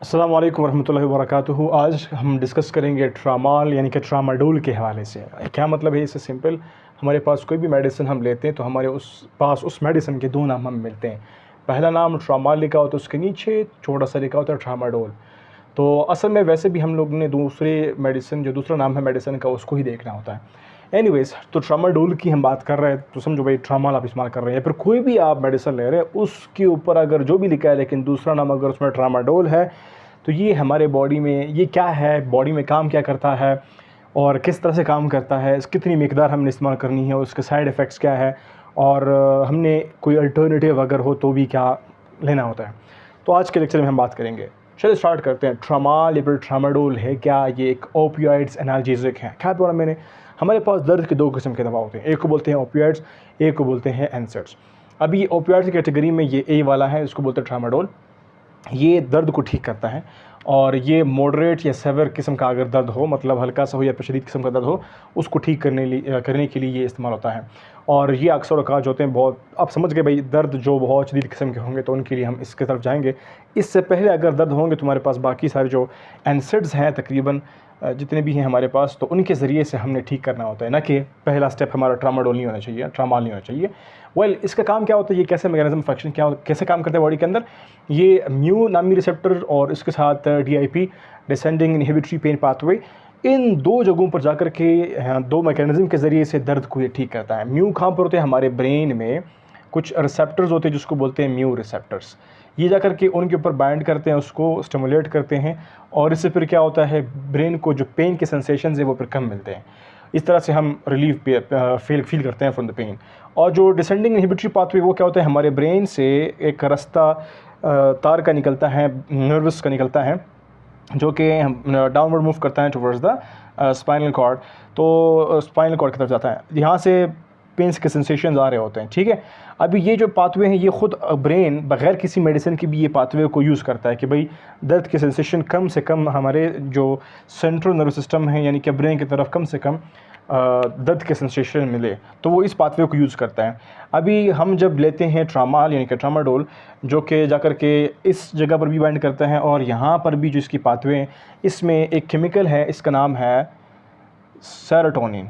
अस्सलाम वालेकुम रहमतुल्लाहि व बरकातुहू। आज हम डिस्कस करेंगे ट्रामाल यानी कि ट्रामाडोल के हवाले से। क्या मतलब है इससे? सिंपल, हमारे पास कोई भी मेडिसिन हम लेते हैं तो हमारे उस मेडिसिन के दो नाम हमें मिलते हैं। पहला नाम ट्रामाल लिखा होता है, उसके नीचे छोटा सा लिखा होता है ट्रामाडोल। तो असल में वैसे भी हम लोग ने दूसरे मेडिसिन, जो दूसरा नाम है मेडिसिन का, उसको ही देखना होता है। एनीवेज़, तो ट्रामाडोल की हम बात कर रहे हैं तो समझो भाई ट्रामाल आप इस्तेमाल कर रहे हैं या फिर कोई भी आप मेडिसिन ले रहे हैं, उसके ऊपर अगर जो भी लिखा है लेकिन दूसरा नाम अगर उसमें ट्रामाडोल है, तो ये हमारे बॉडी में ये क्या है, बॉडी में काम क्या करता है और किस तरह से काम करता है, कितनी मिकदार हमने इस्तेमाल करनी है, उसके साइड इफ़ेक्ट्स क्या है और हमने कोई अल्टरनेटिव अगर हो तो भी क्या लेना होता है। तो आज के लेक्चर में हम बात करेंगे। चलिए स्टार्ट करते हैं। ट्रामाल या फिर ट्रामाडोल है क्या? ये एक ओपियोइड्स एनाल्जेसिक है। क्या बोला मैंने? हमारे पास दर्द के दो किस्म के दवा होते हैं, एक को बोलते हैं ओपियोइड्स, एक को बोलते हैं एनसेड्स। अभी ओपियोइड्स की कैटेगरी में ये ए वाला है, इसको बोलते हैं ट्रामाडोल। ये दर्द को ठीक करता है और ये मॉडरेट या सेवर किस्म का अगर दर्द हो, मतलब हल्का सा हो या फिर शदीद किस्म का दर्द हो, उसको ठीक करने के लिए ये इस्तेमाल होता है। और ये अक्सर औक़ात जो होते हैं बहुत, आप समझ गए भाई, दर्द जो बहुत शदीद किस्म के होंगे तो उनके लिए हम इसकी तरफ जाएंगे। इससे पहले अगर दर्द होंगे तो हमारे पास बाकी सारे जो एनसेड्स हैं तकरीबन जितने भी हैं हमारे पास, तो उनके ज़रिए से हमने ठीक करना होता है, ना कि पहला स्टेप हमारा ट्रामाडोल नहीं होना चाहिए, ट्रामाल नहीं होना चाहिए। इसका काम क्या होता है, ये कैसे मैकेनिज्म फंक्शन कैसे काम करता है बॉडी के अंदर? ये म्यू नामी रिसेप्टर और इसके साथ DIP, descending inhibitory pain pathway, इन दो जगहों पर जाकर के दो मैकेनिज्म के ज़रिए से दर्द को ये ठीक करता है। म्यू कहाँ पर होते हैं? हमारे ब्रेन में कुछ रिसेप्टर्स होते हैं जिसको बोलते हैं म्यू रिसेप्टर्स। ये जाकर के उनके ऊपर बाइंड करते हैं, उसको स्टिमुलेट करते हैं और इससे फिर क्या होता है, ब्रेन को जो पेन के सेंसेशंस है वो फिर कम मिलते हैं। इस तरह से हम रिलीफ फील करते हैं फ्रॉम द पेन। और जो डिसेंडिंग इनहिबिटरी पाथवे, वो क्या होता है, हमारे ब्रेन से एक रास्ता तार का निकलता है, नर्वस का निकलता है, जो कि डाउनवर्ड मूव करता है टुवर्ड्स द स्पाइनल कॉर्ड। तो स्पाइनल कॉर्ड की तरफ जाता है, यहाँ से पेन्स के सेंसेशन आ रहे होते हैं, ठीक है। अभी ये जो पाथवे हैं, ये ख़ुद ब्रेन बग़ैर किसी मेडिसिन की भी ये पाथवे को यूज़ करता है कि भाई दर्द के सेंसेशन कम से कम हमारे जो सेंट्रल नर्वस सिस्टम है यानी कि ब्रेन की तरफ कम से कम दर्द के सेंसेशन मिले, तो वो इस पाथवे को यूज़ करता है। अभी हम जब लेते हैं ट्रामाल यानी कि ट्रामाडोल, जो कि जाकर के इस जगह पर भी बाइंड करता है और यहाँ पर भी जो इसकी पाथवे हैं, इसमें एक केमिकल है, इसका नाम है सेरोटोनिन।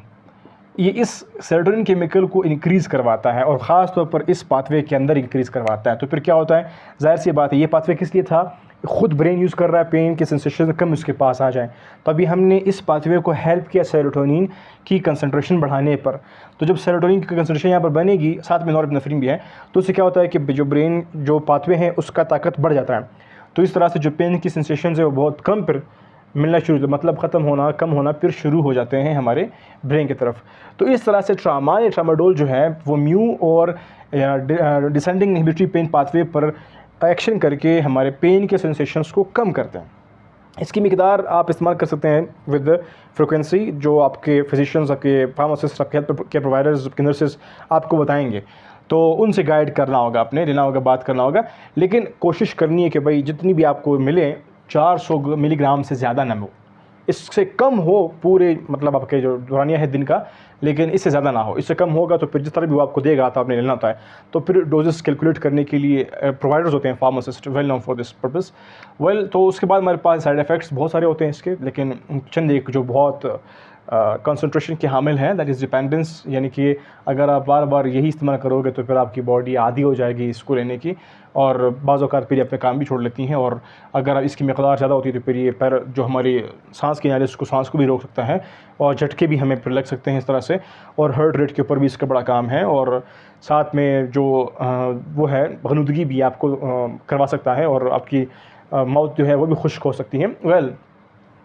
ये इस सेरोटोनिन केमिकल को इंक्रीज़ करवाता है और ख़ास तौर पर इस पाथवे के अंदर इंक्रीज़ करवाता है। तो फिर क्या होता है, ज़ाहिर सी बात है, ये पाथवे किस लिए था? ख़ुद ब्रेन यूज़ कर रहा है, पेन के सेंसेशन कम उसके पास आ जाए, तो अभी हमने इस पाथवे को हेल्प किया सेरोटोनिन की कंसंट्रेशन बढ़ाने पर। तो जब सेरोटोनिन की कंसंट्रेशन यहाँ पर बनेगी, साथ में नॉरएपिनेफ्रिन भी है, तो उससे क्या होता है कि जो ब्रेन जो पाथवे हैं उसका ताकत बढ़ जाता है। तो इस तरह से जो पेन की सेंसेशन है वो बहुत कम फिर मिलना शुरू, मतलब ख़त्म होना, कम होना फिर शुरू हो जाते हैं हमारे ब्रेन की तरफ। तो इस तरह से ट्रामाल या ट्रामाडोल जो है वो म्यू और डिसेंडिंग इनहिबिटरी पेन पाथवे पर एक्शन करके हमारे पेन के सेंसेशंस को कम करते हैं। इसकी मिकदार आप इस्तेमाल कर सकते हैं विद फ्रिक्वेंसी, जो आपके फिजिशियंस, आपके फार्मासिस्ट, आपके हेल्थ केयर प्रोवाइडर्स, आपके नर्सेस आपको बताएंगे, तो उनसे गाइड करना होगा, आपने लेना होगा, बात करना होगा। लेकिन कोशिश करनी है कि भाई जितनी भी आपको मिले 400 मिलीग्राम से ज़्यादा ना हो, इससे कम हो पूरे, मतलब आपके जो दौरानिया है दिन का, लेकिन इससे ज़्यादा ना हो। इससे कम होगा तो फिर जिस तरह भी वो आपको देगा तो आपने लेना होता है। तो फिर डोजेस कैलकुलेट करने के लिए प्रोवाइडर्स होते हैं, pharmacist, well known for this purpose. तो उसके बाद हमारे पास साइड इफ़ेक्ट्स बहुत सारे होते हैं इसके, लेकिन चंद एक जो बहुत कंसंट्रेशन के हामिल हैं, दैट इज़ डिपेंडेंस, यानी कि अगर आप बार बार यही इस्तेमाल करोगे तो फिर आपकी बॉडी आदी हो जाएगी इसको लेने की और बाज़ औक़ात फिर अपने काम भी छोड़ लेती हैं। और अगर इसकी मिक़दार ज़्यादा होती है तो फिर ये पैर जो हमारी सांस की नाली, उसको सांस को भी रोक सकता है और झटके भी हमें फिर लग सकते हैं इस तरह से, और हार्ट रेट के ऊपर भी इसका बड़ा काम है। और साथ में जो वो है गनुदगी भी आपको करवा सकता है और आपकी माउथ जो है वो भी खुश्क हो सकती है।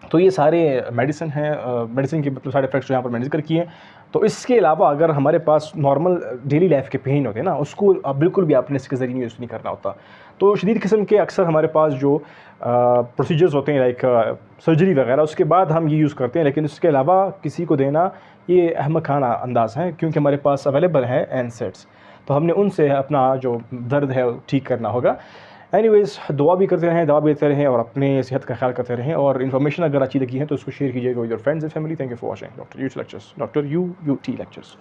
तो ये सारे मेडिसिन हैं, मेडिसिन के मतलब साइड इफ़ेक्ट्स जो यहाँ पर मैंने ज़िक्र किए हैं। तो इसके अलावा अगर हमारे पास नॉर्मल डेली लाइफ के पेन होते हैं ना, उसको बिल्कुल भी आपने इसके ज़रिए यूज़ नहीं करना होता। तो शदीद किस्म के अक्सर हमारे पास जो प्रोसीजर्स होते हैं, लाइक सर्जरी वगैरह, उसके बाद हम ये यूज़ करते हैं। लेकिन इसके अलावा किसी को देना ये अहमकाना अंदाज़ है, क्योंकि हमारे पास अवेलेबल है एनसेड्स, तो हमने उनसे अपना जो दर्द है ठीक करना होगा। एनीवेज़, दुआ भी करते रहें, दवा भी लेते रहें और अपने सेहत का ख्याल करते रहें। और इन्फॉर्मेशन अगर अच्छी लगी है तो उसको शेयर कीजिएगा with your friends and family. Thank you for watching doctor UT lectures.